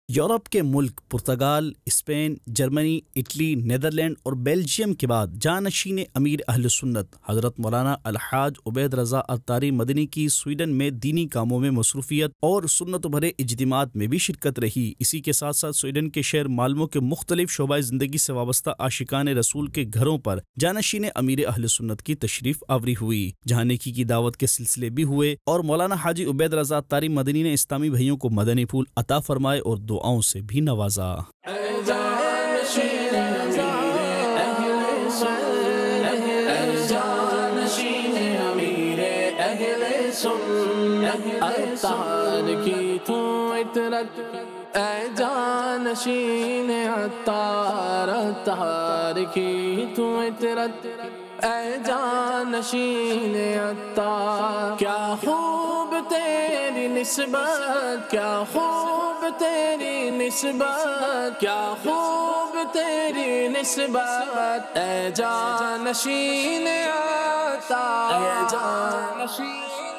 Europe کے ملک پرتگال، اسپین، جرمنی، اٹلی، نیدرلینڈ اور بیلجیم کے بعد جانشین امیر اہل سنت حضرت مولانا الحاج عبید رضا عطاری مدنی کی سویڈن میں دینی کاموں میں مصروفیت اور سنت بھرے اجتماعات میں بھی شرکت رہی۔ اسی کے ساتھ ساتھ سویڈن کے شہر مالمو کے مختلف شعبۂ زندگی سے وابستہ عاشقان رسول کے گھروں پر جانشین امیر اہل سنت کی تشریف آوری ہوئی، جہاں نیکی کی دعوت کے سلسلے بھی ہوئے اور مولانا حاجی عبید رضا عطاری مدنی نے اسلامی بھائیوں کو مدنی پھول عطا فرمائے اور دعاؤں سے بھی نوازا۔ عطار کی تو عطرت اے جانشین عطار، عطار کی تو عطرت اے جانشین عطار، کیا خوب تیری نسبت، کیا خوب تیری نسبت، کیا خوب تیری نسبت اے جانشین عطار، اے جانشین